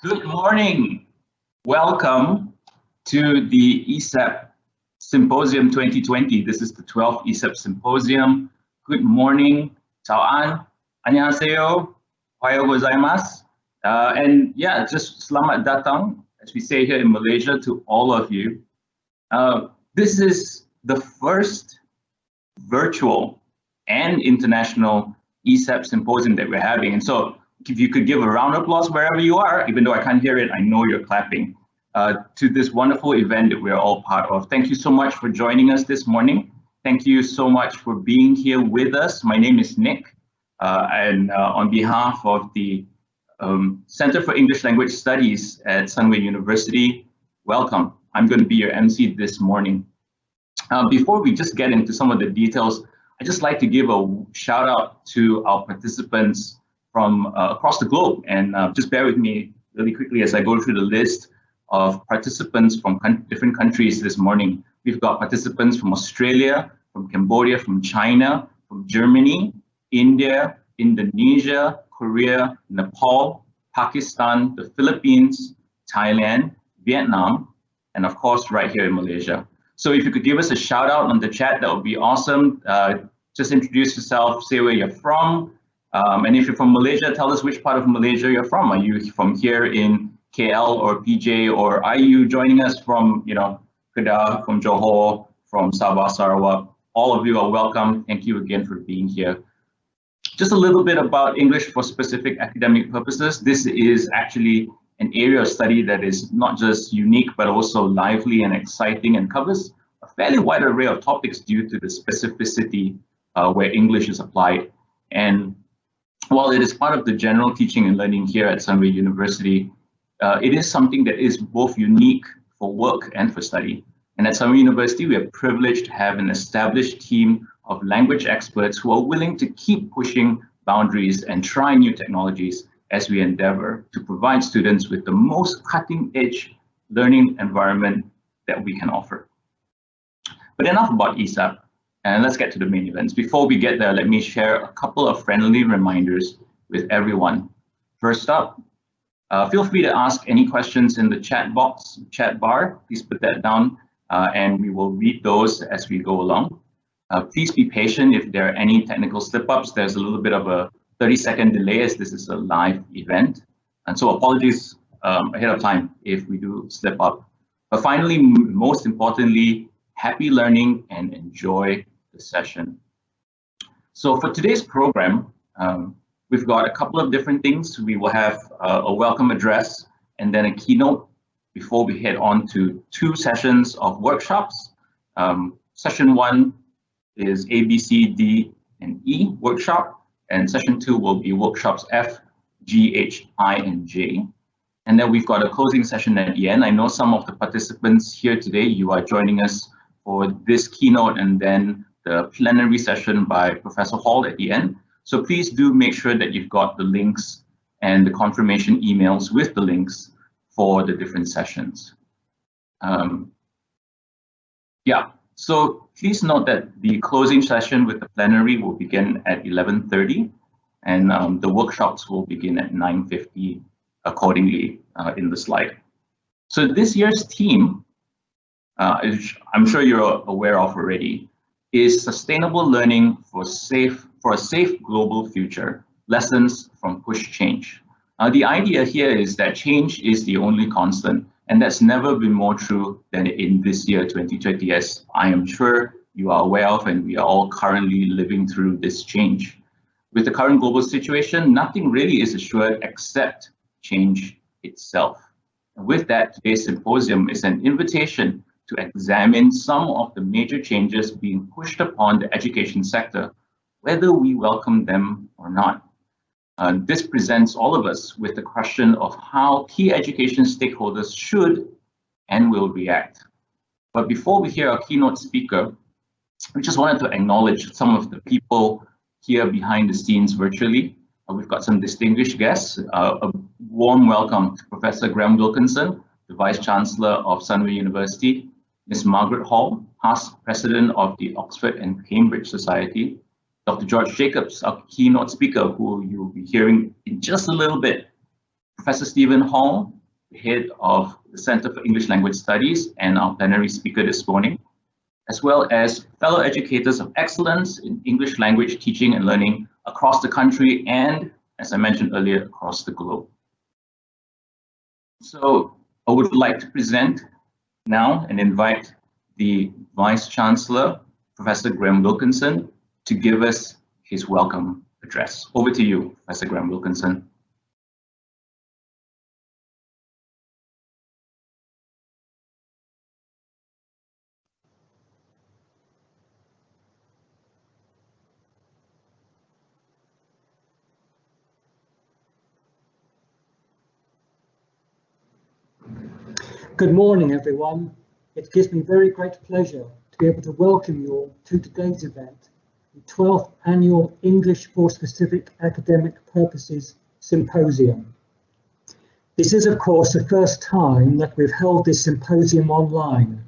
Good morning. Welcome to the ESEP Symposium 2020. This is the 12th ESEP Symposium. Good morning. Chào Annyeonghaseyo. Ohayo gozaimasu. And yeah, just selamat datang, as we say here in Malaysia, to all of you. This is the first virtual and international ESEP Symposium that we're having. And so if you could give a round of applause wherever you are, even though I can't hear it, I know you're clapping, to this wonderful event that we're all part of. Thank you so much for joining us this morning. Thank you so much for being here with us. My name is Nick, and on behalf of the Center for English Language Studies at Sunway University, welcome. I'm going to be your MC this morning. Before we just get into some of the details, I'd just like to give a shout out to our participants from across the globe, and just bear with me really quickly as I go through the list of participants from different countries this morning. We've got participants from Australia, from Cambodia, from China, from Germany, India, Indonesia, Korea, Nepal, Pakistan, the Philippines, Thailand, Vietnam, and of course right here in Malaysia. So if you could give us a shout out on the chat, that would be awesome. Just introduce yourself, say where you're from. And if you're from Malaysia, tell us which part of Malaysia you're from. Are you from here in KL or PJ, or are you joining us from, Kedah, from Johor, from Sabah, Sarawak? All of you are welcome. Thank you again for being here. Just a little bit about English for specific academic purposes. This is actually an area of study that is not just unique, but also lively and exciting, and covers a fairly wide array of topics due to the specificity where English is applied. And while it is part of the general teaching and learning here at Sunway University, it is something that is both unique for work and for study. And at Sunway University, we are privileged to have an established team of language experts who are willing to keep pushing boundaries and try new technologies as we endeavor to provide students with the most cutting-edge learning environment that we can offer. But enough about ESEP. And let's get to the main events. Before we get there, let me share a couple of friendly reminders with everyone. First up, feel free to ask any questions in the chat box, chat bar. Please put that down, and we will read those as we go along. Please be patient if there are any technical slip-ups. There's a little bit of a 30-second delay as this is a live event. And so apologies ahead of time if we do slip up. But finally, most importantly, happy learning and enjoy the session. So for today's program, we've got a couple of different things. We will have a welcome address and then a keynote before we head on to 2 sessions of workshops. Session 1 is A, B, C, D, and E workshop, and session 2 will be workshops F, G, H, I, and J. And then we've got a closing session at the end. I know some of the participants here today, you are joining us for this keynote and then the plenary session by Professor Hall at the end. So please do make sure that you've got the links and the confirmation emails with the links for the different sessions. So please note that the closing session with the plenary will begin at 11:30, and the workshops will begin at 9:50 accordingly in the slide. So this year's theme, I'm sure you're aware of already, is sustainable learning for a safe global future, lessons from push change. The idea here is that change is the only constant, and that's never been more true than in this year, 2020, as I am sure you are aware of, and we are all currently living through this change. With the current global situation, nothing really is assured except change itself. And with that, today's symposium is an invitation to examine some of the major changes being pushed upon the education sector, whether we welcome them or not. This presents all of us with the question of how key education stakeholders should and will react. But before we hear our keynote speaker, we just wanted to acknowledge some of the people here behind the scenes virtually. We've got some distinguished guests. A warm welcome to Professor Graham Wilkinson, the Vice Chancellor of Sunway University, Ms. Margaret Hall, past President of the Oxford and Cambridge Society, Dr. George Jacobs, our keynote speaker, who you'll be hearing in just a little bit, Professor Stephen Hall, head of the Center for English Language Studies and our plenary speaker this morning, as well as fellow educators of excellence in English language teaching and learning across the country and, as I mentioned earlier, across the globe. So I would like to present now and invite the Vice Chancellor, Professor Graham Wilkinson, to give us his welcome address. Over to you, Professor Graham Wilkinson. Good morning, everyone. It gives me very great pleasure to be able to welcome you all to today's event, the 12th Annual English for Specific Academic Purposes Symposium. This is, of course, the first time that we've held this symposium online,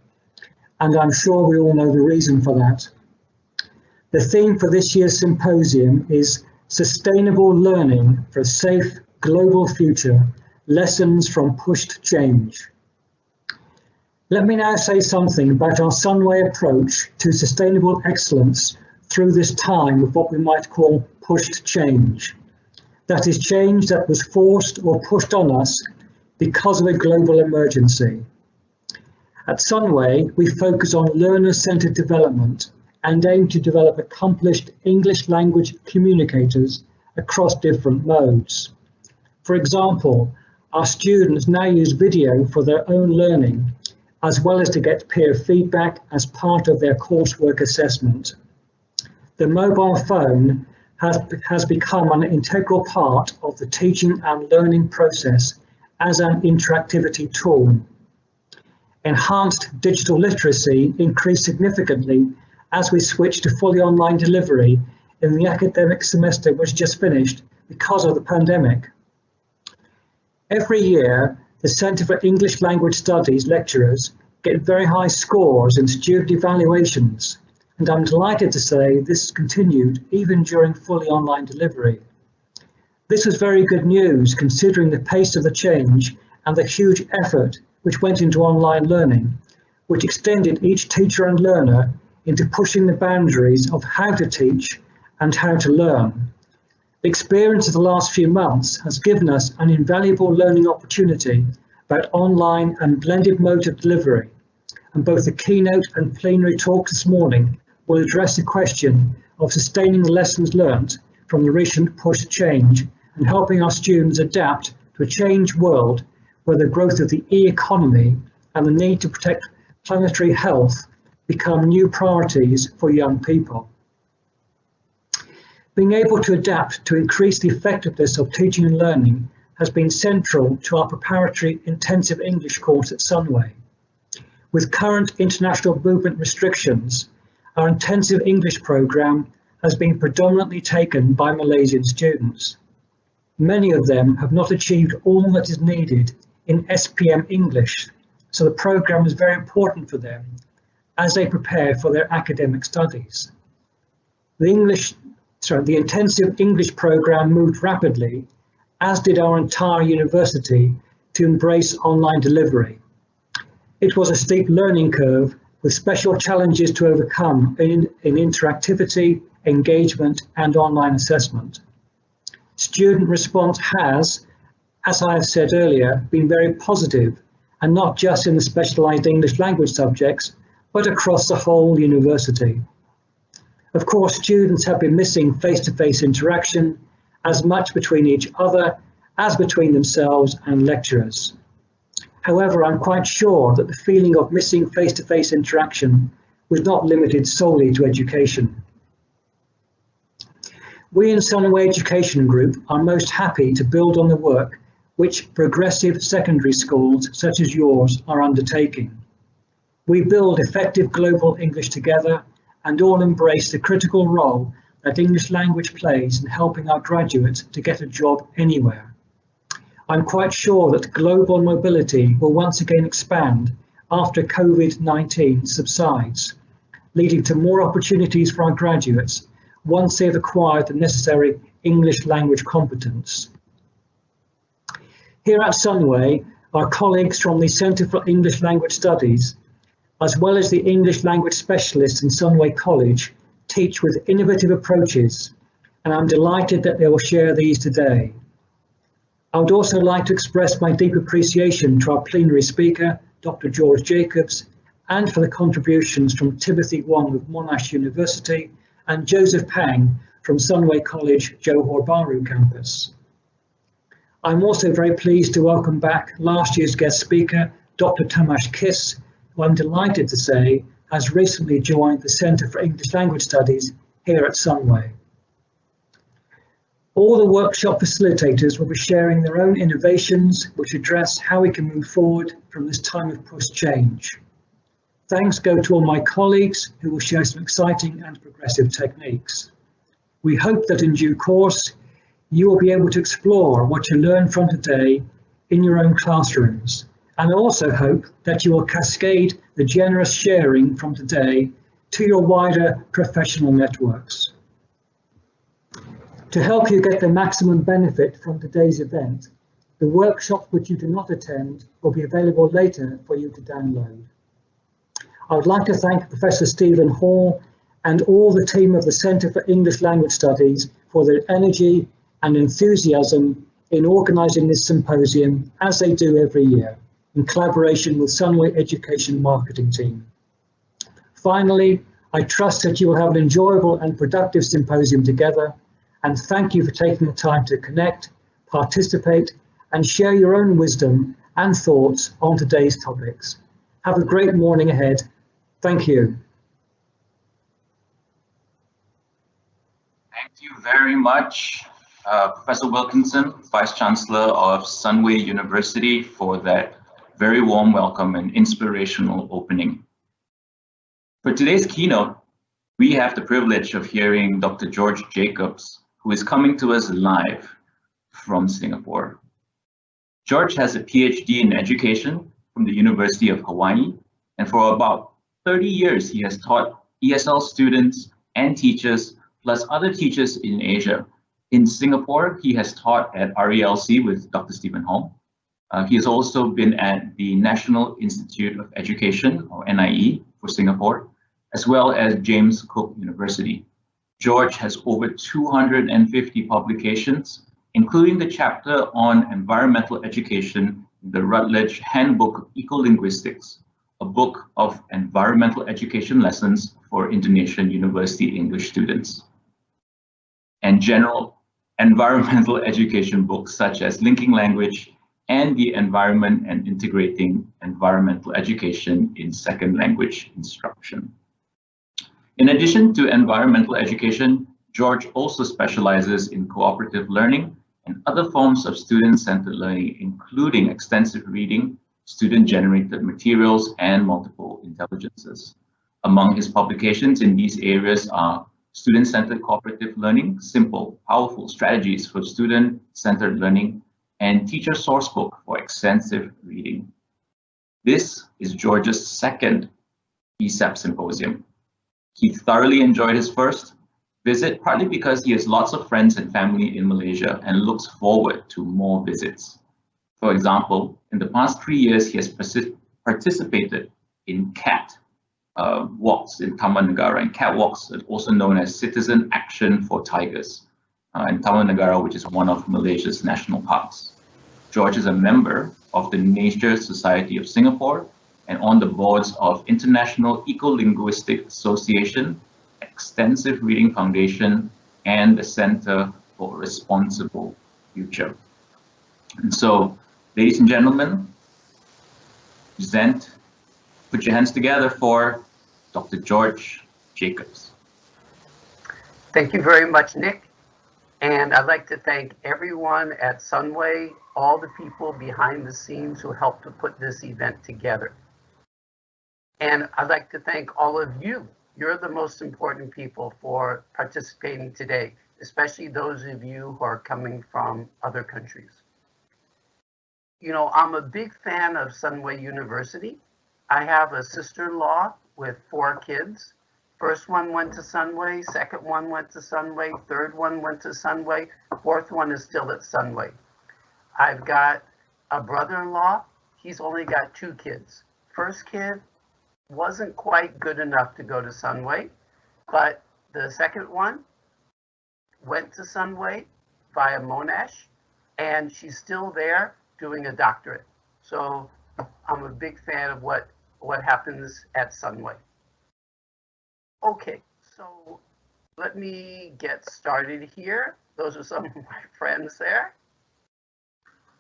and I'm sure we all know the reason for that. The theme for this year's symposium is Sustainable Learning for a Safe Global Future, Lessons from Pushed Change. Let me now say something about our Sunway approach to sustainable excellence through this time of what we might call pushed change. That is change that was forced or pushed on us because of a global emergency. At Sunway, we focus on learner-centered development and aim to develop accomplished English language communicators across different modes. For example, our students now use video for their own learning, as well as to get peer feedback as part of their coursework assessment. The mobile phone has become an integral part of the teaching and learning process as an interactivity tool. Enhanced digital literacy increased significantly as we switched to fully online delivery in the academic semester which just finished because of the pandemic. Every year, the Centre for English Language Studies lecturers get very high scores in student evaluations, and I'm delighted to say this continued even during fully online delivery. This was very good news considering the pace of the change and the huge effort which went into online learning, which extended each teacher and learner into pushing the boundaries of how to teach and how to learn. The experience of the last few months has given us an invaluable learning opportunity about online and blended modes of delivery, and both the keynote and plenary talks this morning will address the question of sustaining the lessons learnt from the recent push change and helping our students adapt to a changed world where the growth of the e-economy and the need to protect planetary health become new priorities for young people. Being able to adapt to increase the effectiveness of teaching and learning has been central to our preparatory intensive English course at Sunway. With current international movement restrictions, our intensive English programme has been predominantly taken by Malaysian students. Many of them have not achieved all that is needed in SPM English, so the programme is very important for them as they prepare for their academic studies. The intensive English programme moved rapidly, as did our entire university, to embrace online delivery. It was a steep learning curve with special challenges to overcome in interactivity, engagement, and online assessment. Student response has, as I have said earlier, been very positive, and not just in the specialised English language subjects, but across the whole university. Of course, students have been missing face-to-face interaction as much between each other as between themselves and lecturers. However, I'm quite sure that the feeling of missing face-to-face interaction was not limited solely to education. We in Sunway Education Group are most happy to build on the work which progressive secondary schools such as yours are undertaking. We build effective global English together and all embrace the critical role that English language plays in helping our graduates to get a job anywhere. I'm quite sure that global mobility will once again expand after COVID-19 subsides, leading to more opportunities for our graduates once they've acquired the necessary English language competence. Here at Sunway, our colleagues from the Centre for English Language Studies, as well as the English language specialists in Sunway College, teach with innovative approaches, and I'm delighted that they will share these today. I would also like to express my deep appreciation to our plenary speaker, Dr. George Jacobs, and for the contributions from Timothy Wong of Monash University and Joseph Pang from Sunway College, Johor Bahru campus. I'm also very pleased to welcome back last year's guest speaker, Dr. Tamas Kiss, who I'm delighted to say has recently joined the Centre for English Language Studies here at Sunway. All the workshop facilitators will be sharing their own innovations which address how we can move forward from this time of post-change. Thanks go to all my colleagues who will share some exciting and progressive techniques. We hope that in due course, you will be able to explore what you learned from today in your own classrooms, and also hope that you will cascade the generous sharing from today to your wider professional networks. To help you get the maximum benefit from today's event, the workshop which you do not attend will be available later for you to download. I would like to thank Professor Stephen Hall and all the team of the Centre for English Language Studies for their energy and enthusiasm in organising this symposium, as they do every year, in collaboration with Sunway Education Marketing Team. Finally, I trust that you will have an enjoyable and productive symposium together, and thank you for taking the time to connect, participate, and share your own wisdom and thoughts on today's topics. Have a great morning ahead. Thank you. Thank you very much, Professor Wilkinson, Vice Chancellor of Sunway University, for that very warm welcome and inspirational opening. For today's keynote, we have the privilege of hearing Dr. George Jacobs, who is coming to us live from Singapore. George has a PhD in education from the University of Hawaii, and for about 30 years he has taught ESL students and teachers, plus other teachers in Asia. In Singapore, he has taught at RELC with Dr. Stephen Hong. He has also been at the National Institute of Education, or NIE, for Singapore, as well as James Cook University. George has over 250 publications, including the chapter on environmental education in the Routledge Handbook of Ecolinguistics, a book of environmental education lessons for Indonesian university English students, and general environmental education books such as Linking Language and the Environment and Integrating Environmental Education in Second Language Instruction. In addition to environmental education, George also specializes in cooperative learning and other forms of student-centered learning, including extensive reading, student-generated materials, and multiple intelligences. Among his publications in these areas are Student-Centered Cooperative Learning, Simple, Powerful Strategies for Student-Centered Learning, and Teacher Sourcebook for Extensive Reading. This is George's second ESAP Symposium. He thoroughly enjoyed his first visit, partly because he has lots of friends and family in Malaysia and looks forward to more visits. For example, in the past 3 years, he has participated in CAT walks in Taman Negara, and CAT walks are also known as Citizen Action for Tigers in Taman Negara, which is one of Malaysia's national parks. George is a member of the Nature Society of Singapore and on the boards of International Ecolinguistics Association, Extensive Reading Foundation, and the Center for Responsible Future. And so, ladies and gentlemen, put your hands together for Dr. George Jacobs. Thank you very much, Nick. And I'd like to thank everyone at Sunway, all the people behind the scenes who helped to put this event together. And I'd like to thank all of you. You're the most important people for participating today, especially those of you who are coming from other countries. You know, I'm a big fan of Sunway University. I have a sister-in-law with 4 kids. First one went to Sunway, second one went to Sunway, third one went to Sunway, fourth one is still at Sunway. I've got a brother-in-law, he's only got 2 kids. First kid wasn't quite good enough to go to Sunway, but the second one went to Sunway via Monash, and she's still there doing a doctorate. So I'm a big fan of what happens at Sunway. Okay, so let me get started here. Those are some of my friends there.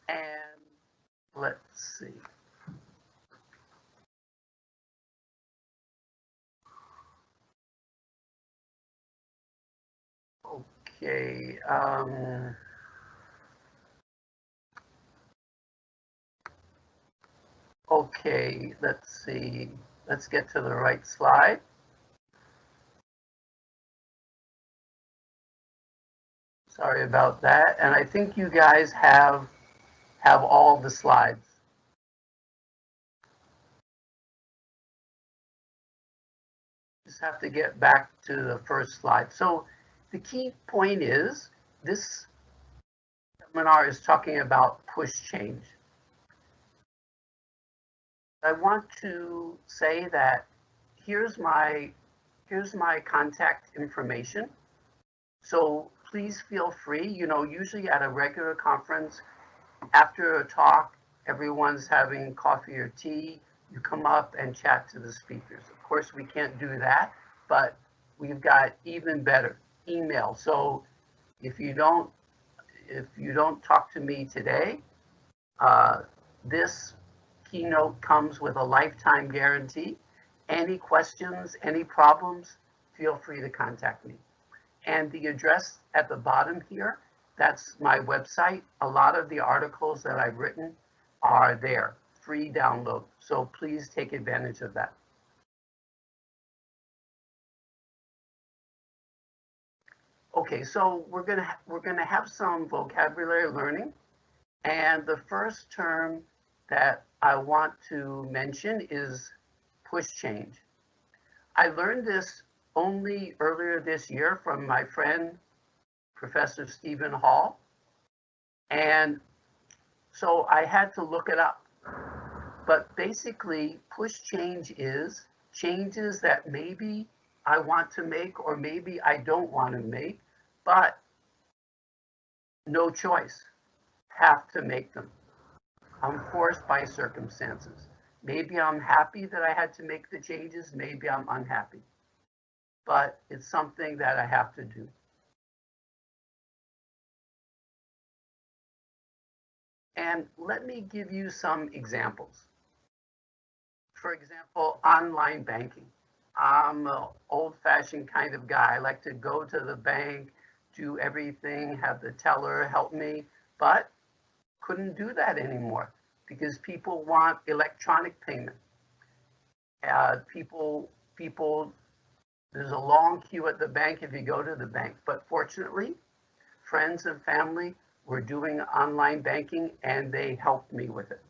And let's see. Okay. Okay, let's see. Let's get to the right slide. Sorry about that. And I think you guys have all the slides. Just have to get back to the first slide. So the key point is this seminar is talking about push change. I want to say that here's my contact information. So please feel free. You know, usually at a regular conference, after a talk, everyone's having coffee or tea. You come up and chat to the speakers. Of course, we can't do that, but we've got even better, email. So if you don't talk to me today, this keynote comes with a lifetime guarantee. Any questions, any problems, feel free to contact me. And the address at the bottom here, that's my website. A lot of the articles that I've written are there, free download. So please take advantage of that. Okay, so we're gonna have some vocabulary learning, and the first term that I want to mention is push change. I learned this only earlier this year from my friend, Professor Stephen Hall. And so I had to look it up. But basically, push change is changes that maybe I want to make or maybe I don't want to make, but no choice, have to make them. I'm forced by circumstances. Maybe I'm happy that I had to make the changes, maybe I'm unhappy. But it's something that I have to do. And let me give you some examples. For example, online banking. I'm an old-fashioned kind of guy. I like to go to the bank, do everything, have the teller help me, but couldn't do that anymore because people want electronic payment. There's a long queue at the bank if you go to the bank, but fortunately, friends and family were doing online banking and they helped me with it.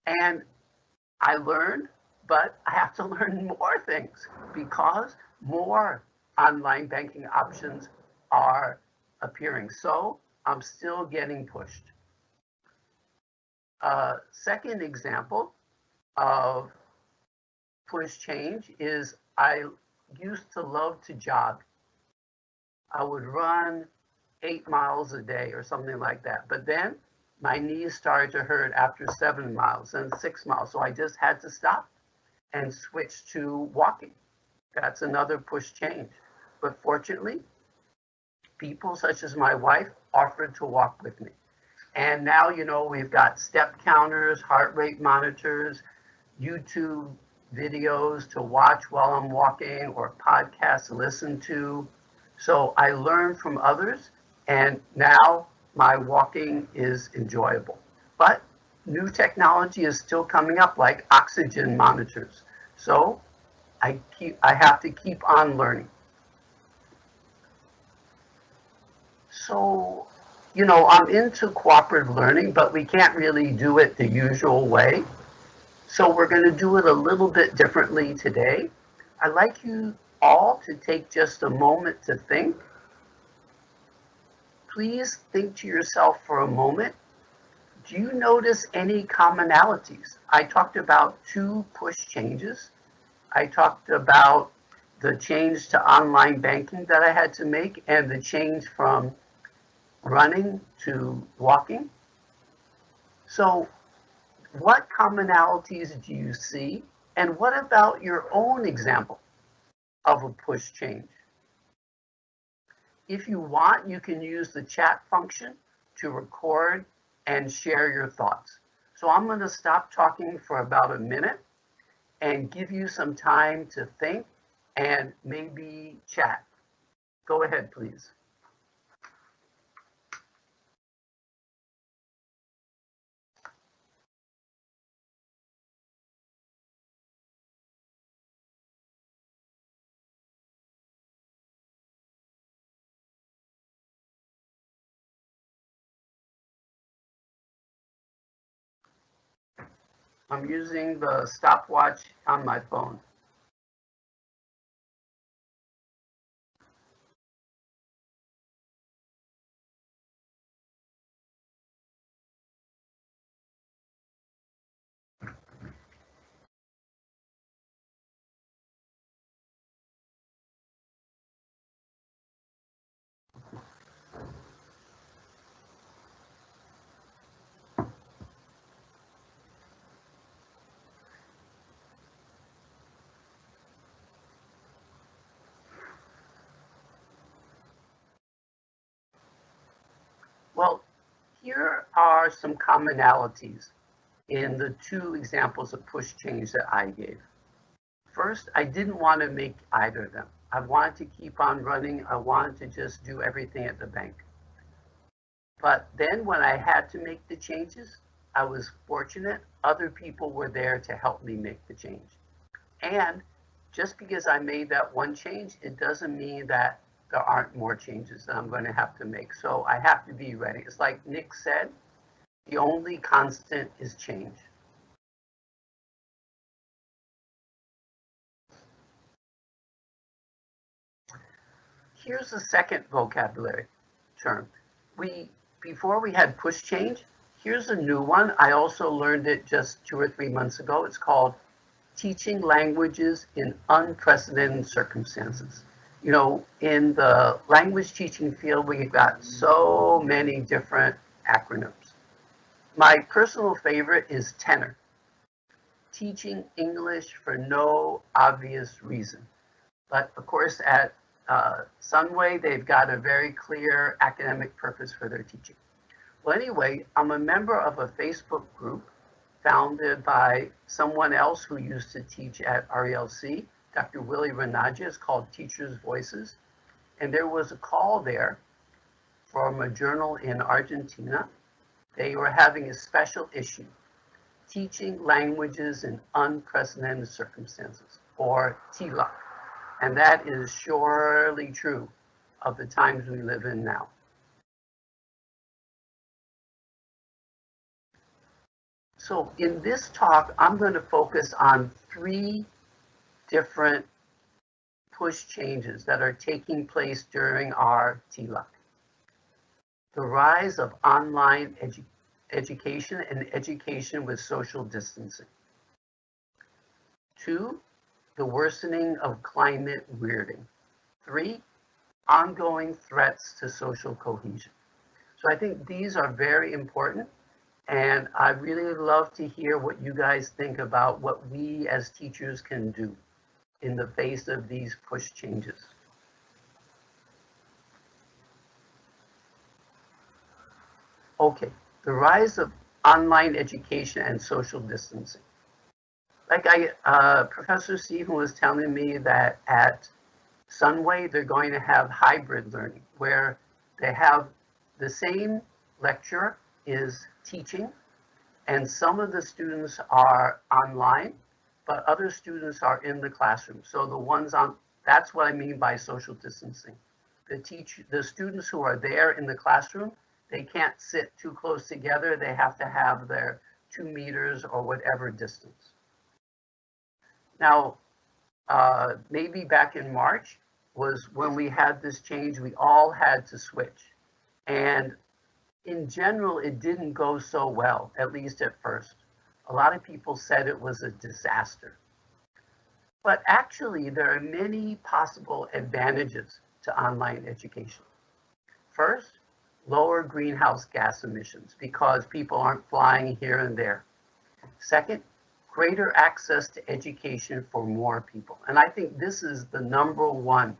And I learned, but I have to learn more things because more online banking options are appearing. So I'm still getting pushed. Second example of push change is I used to love to jog. I would run 8 miles a day or something like that. But then my knees started to hurt after 7 miles and 6 miles. So I just had to stop and switch to walking. That's another push change. But fortunately, people such as my wife offered to walk with me. And now, you know, we've got step counters, heart rate monitors, YouTube videos to watch while I'm walking or podcasts to listen to. So I learn from others, and now my walking is enjoyable. But new technology is still coming up, like oxygen monitors. So I have to keep on learning. So, you know, I'm into cooperative learning, but we can't really do it the usual way. So we're going to do it a little bit differently today. I'd like you all to take just a moment to think. Please think to yourself for a moment, Do you notice any commonalities? I talked about 2 push changes. I talked about the change to online banking that I had to make and the change from running to walking. So what commonalities do you see? And what about your own example of a push change? If you want, you can use the chat function to record and share your thoughts. So I'm going to stop talking for about a minute and give you some time to think and maybe chat. Go ahead, please. I'm using the stopwatch on my phone. Well, here are some commonalities in the 2 examples of push change that I gave. First, I didn't want to make either of them. I wanted to keep on running. I wanted to just do everything at the bank. But then when I had to make the changes, I was fortunate. Other people were there to help me make the change. And just because I made that one change, it doesn't mean that there aren't more changes that I'm going to have to make. So I have to be ready. It's like Nick said, the only constant is change. Here's the second vocabulary term. Before we had push change, here's a new one. I also learned it just 2 or 3 months ago. It's called teaching languages in unprecedented circumstances. You know, in the language teaching field, we've got so many different acronyms. My personal favorite is TENOR, teaching English for no obvious reason. But of course, at Sunway, they've got a very clear academic purpose for their teaching. Well, anyway, I'm a member of a Facebook group founded by someone else who used to teach at RELC, Dr. Willie Renaja. It's called Teachers' Voices. And there was a call there from a journal in Argentina. They were having a special issue, teaching languages in unprecedented circumstances, or TLUC. And that is surely true of the times we live in now. So in this talk, I'm going to focus on 3 different push changes that are taking place during our TLUC. The rise of online education and education with social distancing. 2, the worsening of climate weirding. 3, ongoing threats to social cohesion. So I think these are very important. And I really love to hear what you guys think about what we as teachers can do in the face of these push changes. Okay, the rise of online education and social distancing. Like Professor Stephen was telling me that at Sunway, they're going to have hybrid learning, where they have the same lecturer is teaching, and some of the students are online, but other students are in the classroom. So the ones on, that's what I mean by social distancing. The students who are there in the classroom, they can't sit too close together. They have to have their 2 meters or whatever distance. Now, maybe back in March was when we had this change, we all had to switch. And in general, it didn't go so well, at least at first. A lot of people said it was a disaster. But actually, there are many possible advantages to online education. First, lower greenhouse gas emissions because people aren't flying here and there. Second, greater access to education for more people. And I think this is the #1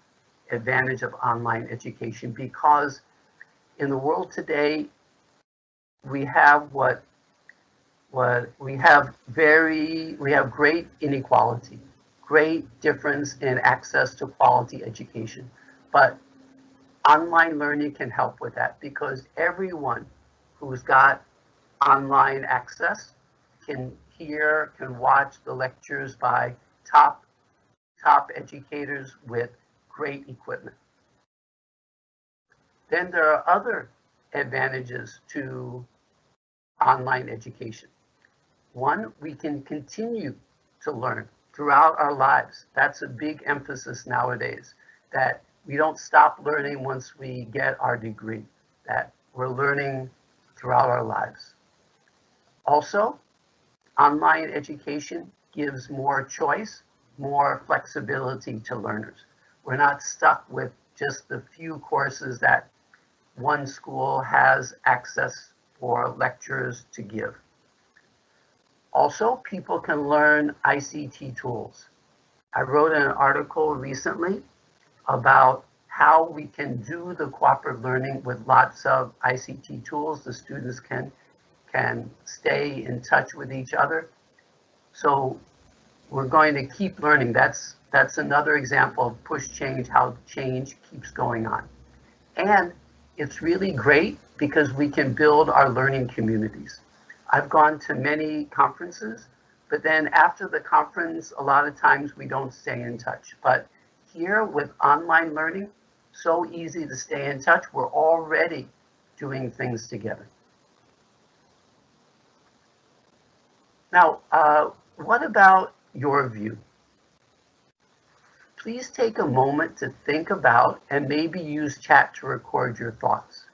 advantage of online education, because in the world today, we have we have great inequality, great difference in access to quality education. But online learning can help with that, because everyone who's got online access can hear, can watch the lectures by top educators with great equipment. Then there are other advantages to online education. One, we can continue to learn throughout our lives. That's a big emphasis nowadays, that we don't stop learning once we get our degree, that we're learning throughout our lives. Also, online education gives more choice, more flexibility to learners. We're not stuck with just the few courses that one school has access for lectures to give. Also, people can learn ICT tools. I wrote an article recently about how we can do the cooperative learning with lots of ICT tools. The students can stay in touch with each other. So we're going to keep learning. That's another example of push change, how change keeps going on. And it's really great because we can build our learning communities. I've gone to many conferences, but then after the conference, a lot of times we don't stay in touch. But here with online learning, so easy to stay in touch. We're already doing things together. Now, what about your view? Please take a moment to think about and maybe use chat to record your thoughts.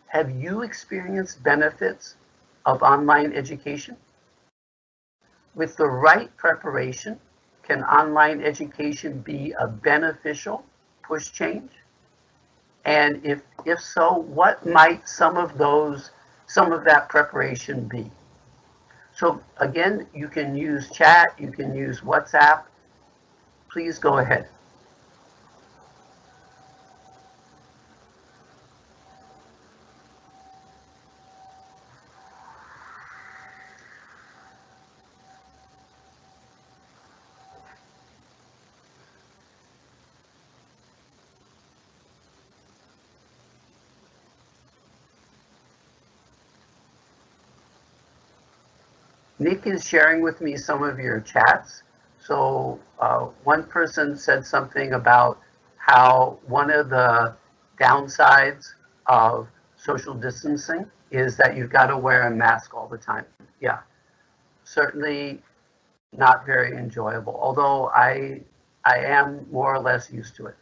Have you experienced benefits of online education? With the right preparation, can online education be a beneficial push change? And if so, what might some of that preparation be? So again, you can use chat, you can use WhatsApp. Please go ahead. Nick is sharing with me some of your chats. So one person said something about how one of the downsides of social distancing is that you've got to wear a mask all the time. Yeah, certainly not very enjoyable, although I am more or less used to it.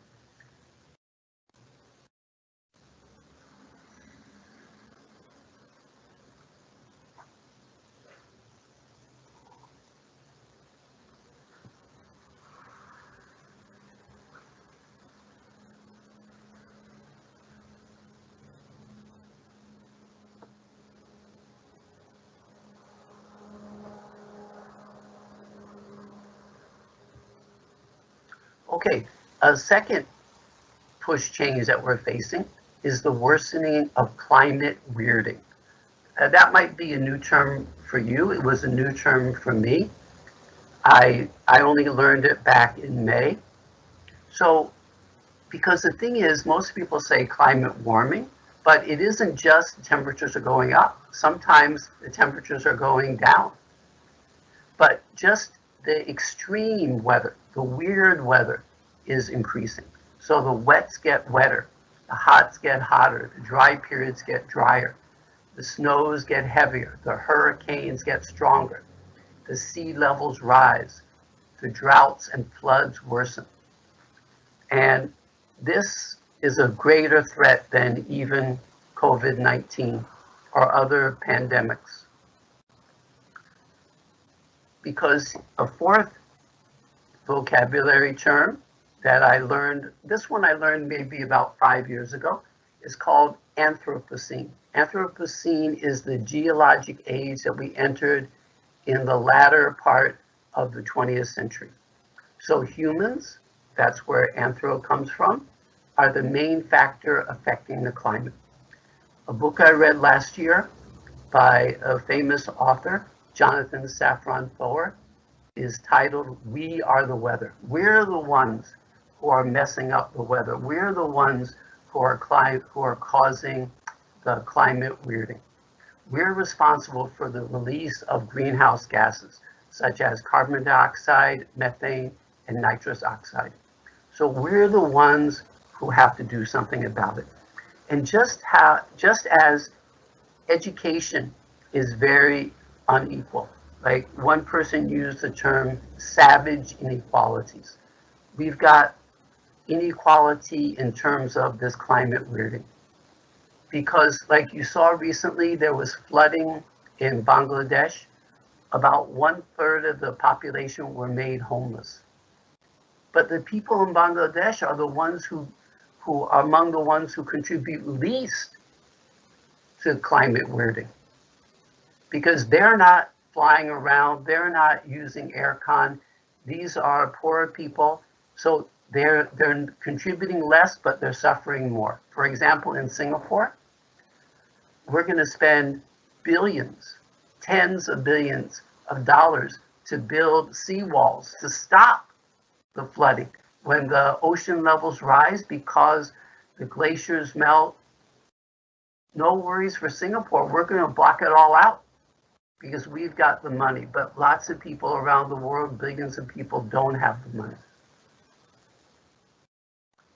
Okay, a second push change that we're facing is the worsening of climate weirding. That might be a new term for you. It was a new term for me. I only learned it back in May. So, because the thing is, most people say climate warming, but it isn't just the temperatures are going up. Sometimes the temperatures are going down. But just the extreme weather, the weird weather is increasing. So the wets get wetter, the hots get hotter, the dry periods get drier, the snows get heavier, the hurricanes get stronger, the sea levels rise, the droughts and floods worsen. And this is a greater threat than even COVID-19 or other pandemics. Because a fourth vocabulary term that I learned, this one I learned maybe about 5 years ago, is called Anthropocene. Anthropocene is the geologic age that we entered in the latter part of the 20th century. So humans, that's where anthro comes from, are the main factor affecting the climate. A book I read last year by a famous author, Jonathan Safran Foer, is titled, "We Are the Weather." We're the ones who are messing up the weather. We're the ones who are causing the climate weirding. We're responsible for the release of greenhouse gases, such as carbon dioxide, methane, and nitrous oxide. So we're the ones who have to do something about it. And just as education is very unequal, like one person used the term savage inequalities, we've got inequality in terms of this climate weirding. Because like you saw recently, there was flooding in Bangladesh. About 1/3 of the population were made homeless. But the people in Bangladesh are the ones who are among the ones who contribute least to climate weirding. Because they're not flying around, they're not using aircon. These are poor people, so they're contributing less, but they're suffering more. For example, in Singapore, we're going to spend billions, tens of billions of dollars to build seawalls to stop the flooding. When the ocean levels rise because the glaciers melt, no worries for Singapore. We're going to block it all out because we've got the money. But lots of people around the world, billions of people, don't have the money.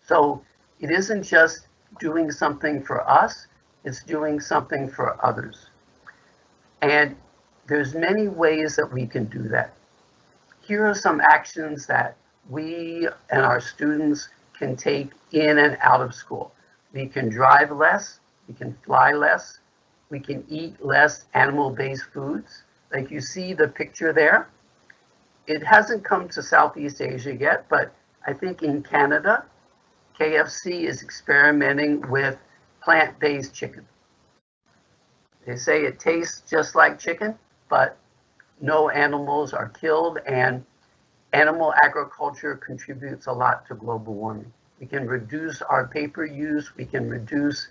So it isn't just doing something for us, it's doing something for others. And there's many ways that we can do that. Here are some actions that we and our students can take in and out of school. We can drive less, we can fly less, we can eat less animal-based foods. Like you see the picture there. It hasn't come to Southeast Asia yet, but I think in Canada, KFC is experimenting with plant-based chicken. They say it tastes just like chicken, but no animals are killed, and animal agriculture contributes a lot to global warming. We can reduce our paper use, we can reduce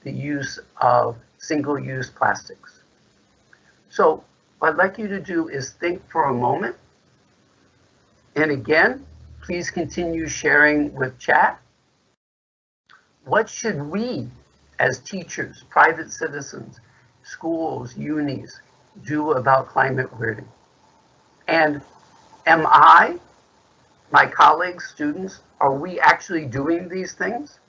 the use of single-use plastics. So what I'd like you to do is think for a moment. And again, please continue sharing with chat. What should we, as teachers, private citizens, schools, unis, do about climate weirding? And am I, my colleagues, students, are we actually doing these things?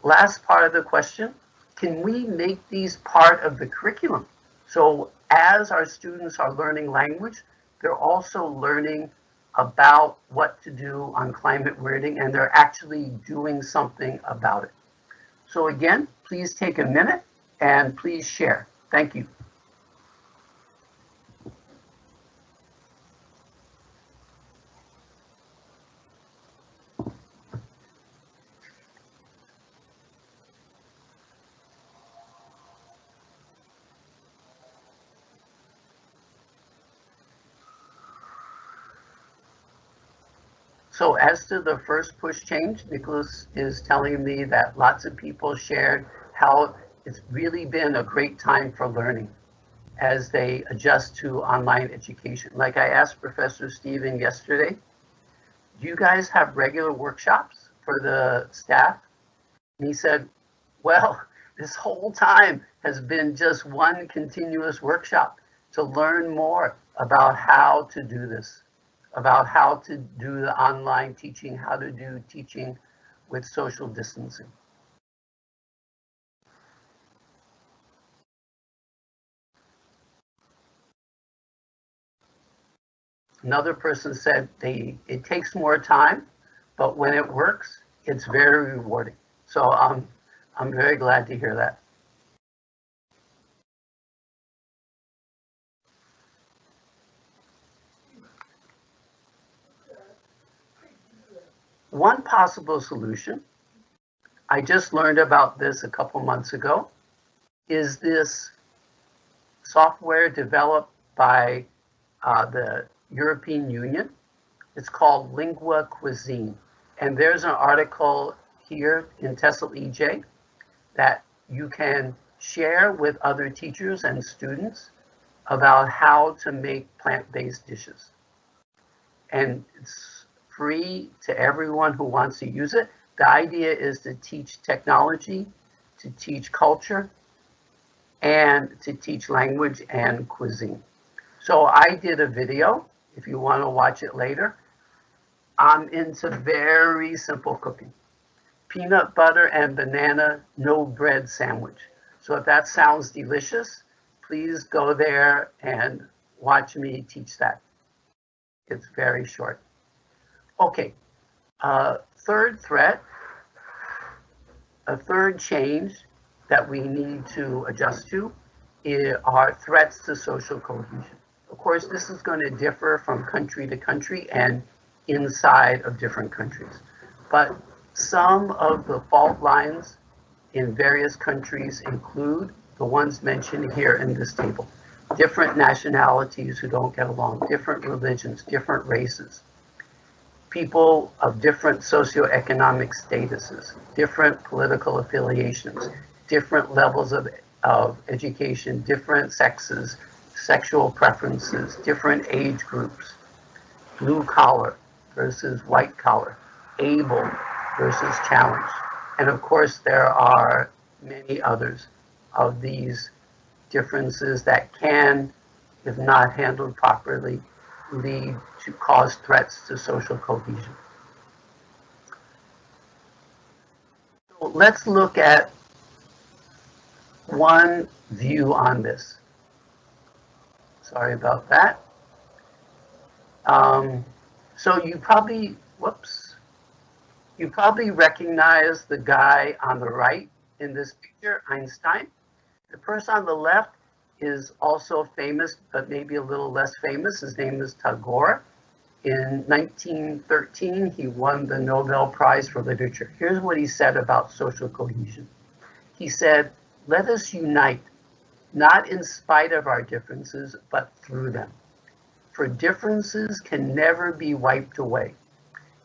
Last part of the question, can we make these part of the curriculum? So as our students are learning language, they're also learning about what to do on climate weirding, and they're actually doing something about it. So again, please take a minute and please share. Thank you. So as to the first push change, Nicholas is telling me that lots of people shared how it's really been a great time for learning as they adjust to online education. Like I asked Professor Stephen yesterday, do you guys have regular workshops for the staff? And he said, well, this whole time has been just one continuous workshop to learn more about how to do this, about how to do the online teaching, how to do teaching with social distancing. Another person said it takes more time, but when it works, it's very rewarding. So I'm very glad to hear that. One possible solution, I just learned about this a couple months ago, is this software developed by the European Union. It's called Lingua Cuisine. And there's an article here in TESOL EJ that you can share with other teachers and students about how to make plant-based dishes. And it's free to everyone who wants to use it. The idea is to teach technology, to teach culture, and to teach language and cuisine. So I did a video, if you want to watch it later. I'm into very simple cooking. Peanut butter and banana, no bread sandwich. So if that sounds delicious, please go there and watch me teach that. It's very short. Okay, third threat, a third change that we need to adjust to are threats to social cohesion. Of course, this is going to differ from country to country and inside of different countries. But some of the fault lines in various countries include the ones mentioned here in this table. Different nationalities who don't get along, different religions, different races, people of different socioeconomic statuses, different political affiliations, different levels of education, different sexes, sexual preferences, different age groups, blue collar versus white collar, able versus challenged. And of course, there are many others of these differences that can, if not handled properly, lead to cause threats to social cohesion. So let's look at one view on this. Sorry about that. So you probably recognize the guy on the right in this picture, Einstein. The person on the left is also famous, but maybe a little less famous. His name is Tagore. In 1913, he won the Nobel Prize for Literature. Here's what he said about social cohesion. He said, "Let us unite, not in spite of our differences, but through them. For differences can never be wiped away,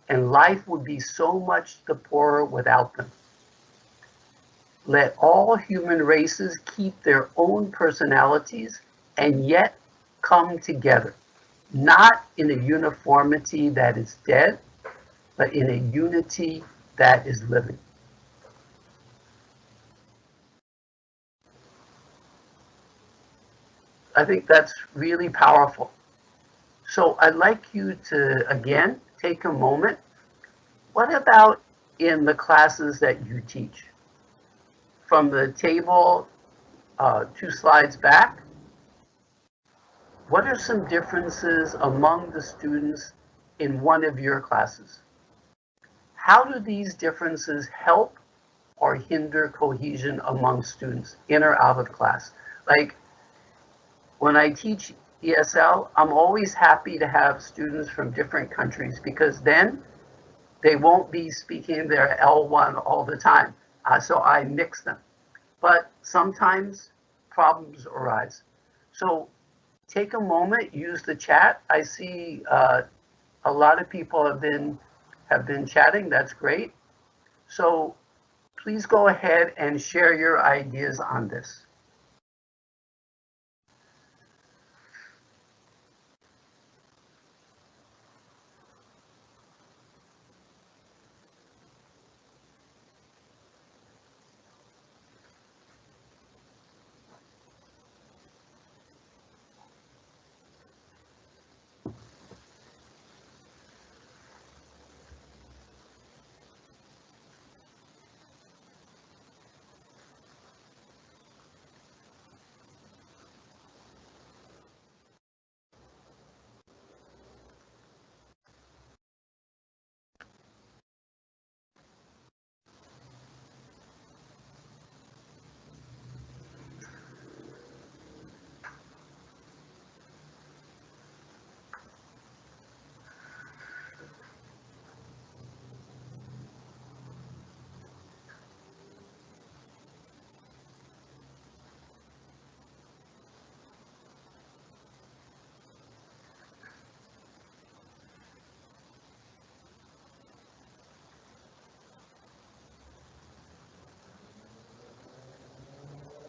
and life would be so much the poorer without them. Let all human races keep their own personalities and yet come together, not in a uniformity that is dead, but in a unity that is living." I think that's really powerful. So I'd like you to, again, take a moment. What about in the classes that you teach? From the table 2 slides back, what are some differences among the students in one of your classes? How do these differences help or hinder cohesion among students, in or out of class? Like, when I teach ESL, I'm always happy to have students from different countries because then they won't be speaking their L1 all the time. So I mix them. But sometimes problems arise. So take a moment, use the chat. I see a lot of people have been chatting. That's great. So please go ahead and share your ideas on this.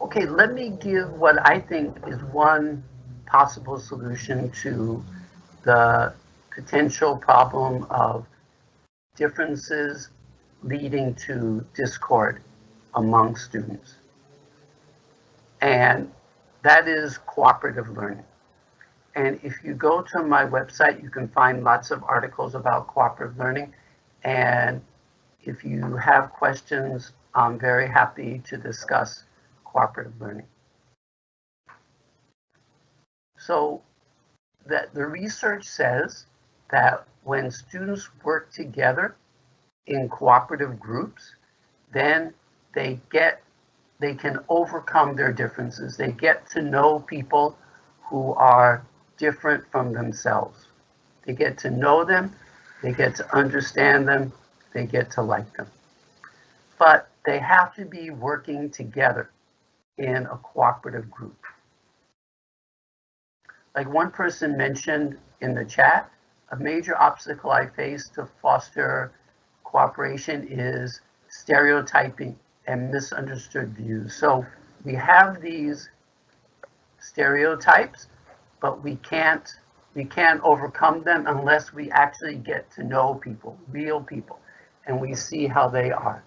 Okay, let me give what I think is one possible solution to the potential problem of differences leading to discord among students. And that is cooperative learning. And if you go to my website, you can find lots of articles about cooperative learning. And if you have questions, I'm very happy to discuss cooperative learning. So that the research says that when students work together in cooperative groups, then they can overcome their differences. They get to know people who are different from themselves. They get to know them, they get to understand them, they get to like them. But they have to be working together in a cooperative group. Like one person mentioned in the chat, a major obstacle I face to foster cooperation is stereotyping and misunderstood views. So we have these stereotypes, but we can't overcome them unless we actually get to know people, real people, and we see how they are.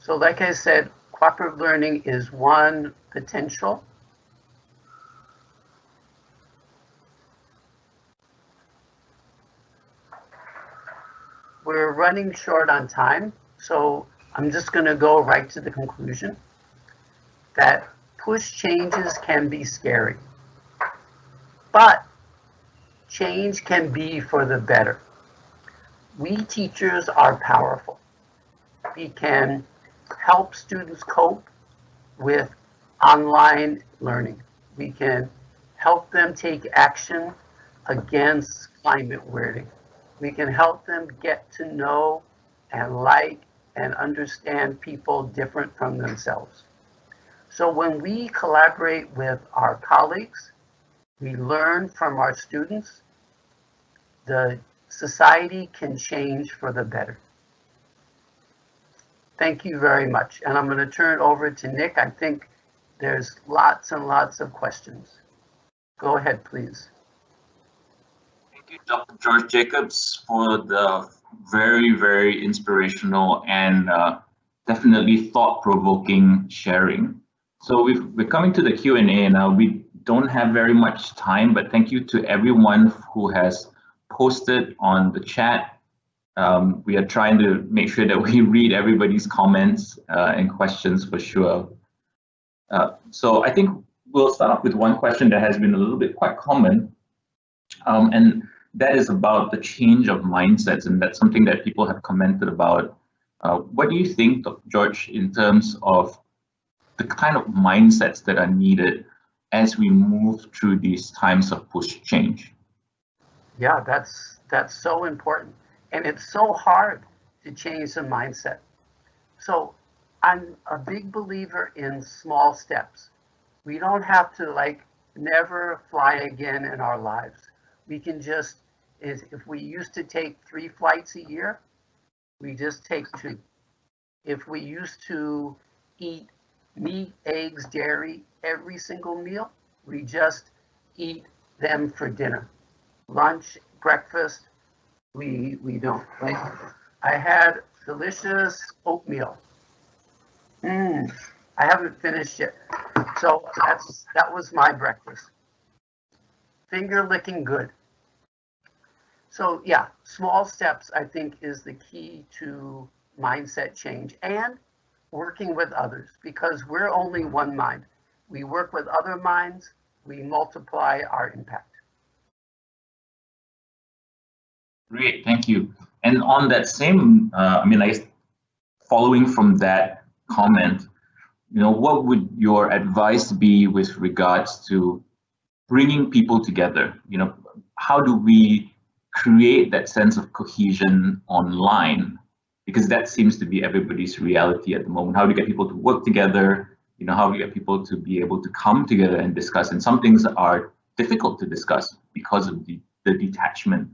So like I said, cooperative learning is one potential. We're running short on time, so I'm just going to go right to the conclusion that push changes can be scary, but change can be for the better. We teachers are powerful. We can help students cope with online learning. We can help them take action against climate warming. We can help them get to know and like and understand people different from themselves. So when we collaborate with our colleagues, we learn from our students, the society can change for the better. Thank you very much. And I'm going to turn it over to Nick. I think there's lots and lots of questions. Go ahead, please. Thank you, Dr. George Jacobs, for the very, very inspirational and definitely thought-provoking sharing. So we're coming to the Q&A now. We don't have very much time, but thank you to everyone who has posted on the chat. We are trying to make sure that we read everybody's comments and questions for sure. So I think we'll start off with one question that has been a little bit quite common, and that is about the change of mindsets, and that's something that people have commented about. What do you think, Dr. George, in terms of the kind of mindsets that are needed as we move through these times of push change? Yeah, that's so important. And it's so hard to change the mindset. So I'm a big believer in small steps. We don't have to never fly again in our lives. We can just, if we used to take 3 flights a year, we just take 2. If we used to eat meat, eggs, dairy every single meal, we just eat them for dinner. Lunch, breakfast, we don't. I had delicious oatmeal. I haven't finished yet. So that was my breakfast. Finger licking good. So yeah, small steps I think is the key to mindset change and working with others, because we're only one mind. We work with other minds, we multiply our impact. Great, thank you. And on that same, following from that comment, what would your advice be with regards to bringing people together? How do we create that sense of cohesion online because that seems to be everybody's reality at the moment. How do you get people to work together? You know, how do you get people to be able to come together and discuss? And some things are difficult to discuss because of the detachment,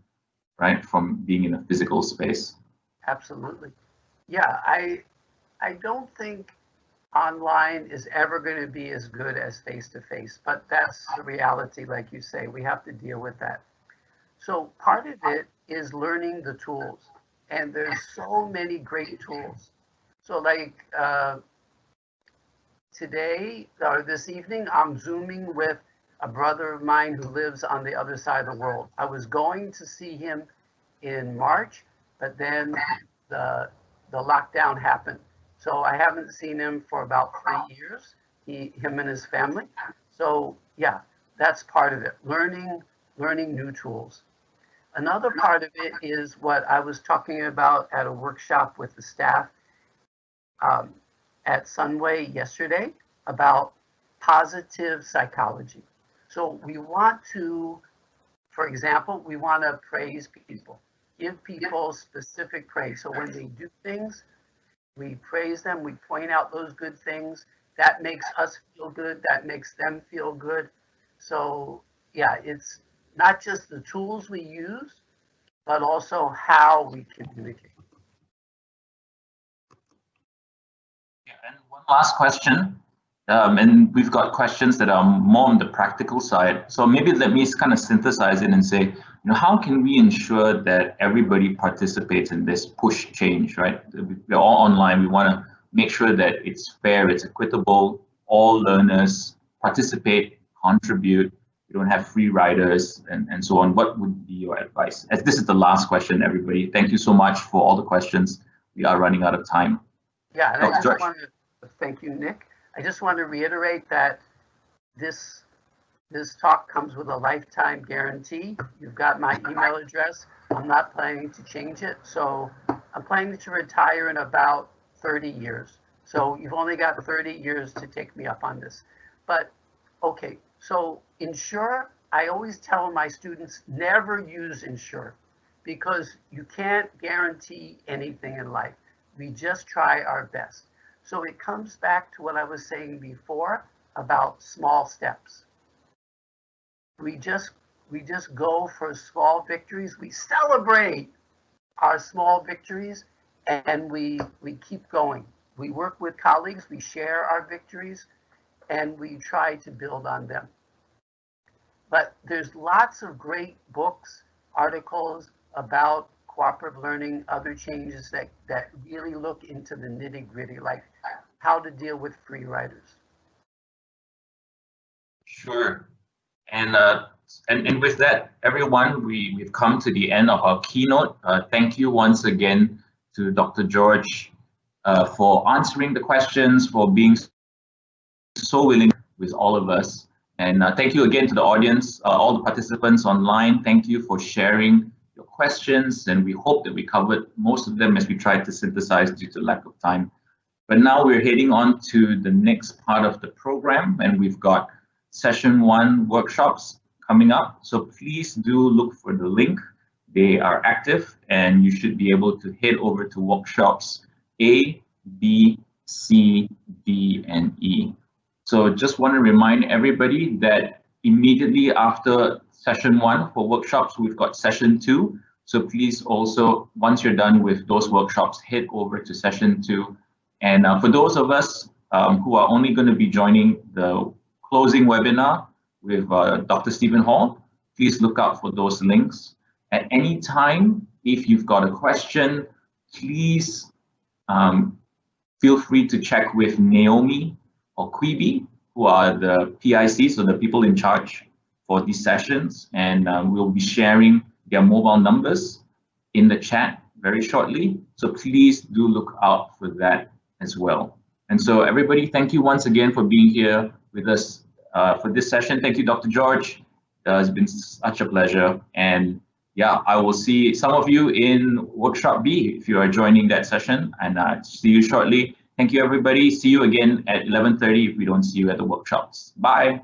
right, from being in a physical space. Absolutely. Yeah, I don't think online is ever going to be as good as face-to-face, but that's the reality, like you say. We have to deal with that. So part of it is learning the tools, and there's so many great tools. So like today or this evening, I'm Zooming with a brother of mine who lives on the other side of the world. I was going to see him in March, but then the lockdown happened. So I haven't seen him for about 3 years, him and his family. So yeah, that's part of it, learning new tools. Another part of it is what I was talking about at a workshop with the staff at Sunway yesterday about positive psychology. So we want to, for example, we want to praise people, give people specific praise. So when they do things, we praise them, we point out those good things. That makes us feel good, that makes them feel good. So yeah, it's not just the tools we use, but also how we communicate. Yeah, and one last question. And we've got questions that are more on the practical side. So maybe let me kind of synthesize it and say, you know, how can we ensure that everybody participates in this push change, right? We're all online. We want to make sure that it's fair, it's equitable, all learners participate, contribute. We don't have free riders and so on. What would be your advice? As this is the last question, everybody. Thank you so much for all the questions. We are running out of time. Yeah, and I just want to thank you, Nick. I just want to reiterate that this talk comes with a lifetime guarantee. You've got my email address. I'm not planning to change it. So I'm planning to retire in about 30 years. So you've only got 30 years to take me up on this. But okay, so Ensure, I always tell my students, never use Ensure because you can't guarantee anything in life. We just try our best. So it comes back to what I was saying before about small steps. We just go for small victories. We celebrate our small victories and we keep going. We work with colleagues, we share our victories, and we try to build on them. But there's lots of great books, articles about cooperative learning, other changes that really look into the nitty-gritty, like how to deal with free riders. Sure. And with that, everyone, we've come to the end of our keynote. Thank you once again to Dr. George for answering the questions, for being so willing with all of us. And thank you again to the audience, all the participants online. Thank you for sharing your questions, and we hope that we covered most of them as we tried to synthesize due to lack of time. But now we're heading on to the next part of the program, and we've got session 1 workshops coming up. So please do look for the link. They are active, and you should be able to head over to workshops A, B, C, D, and E. So just want to remind everybody that immediately after session 1 for workshops, we've got session 2. So please also, once you're done with those workshops, head over to session 2. And for those of us who are only going to be joining the closing webinar with Dr. Stephen Hall, please look out for those links. At any time, if you've got a question, please feel free to check with Naomi or Quibi, who are the PICs, so the people in charge for these sessions, and we'll be sharing their mobile numbers in the chat very shortly. So please do look out for that as well. And so everybody, thank you once again for being here with us for this session. Thank you, Dr. George. It's been such a pleasure. And yeah, I will see some of you in workshop B if you are joining that session, and see you shortly. Thank you, everybody. See you again at 11:30 if we don't see you at the workshops. Bye.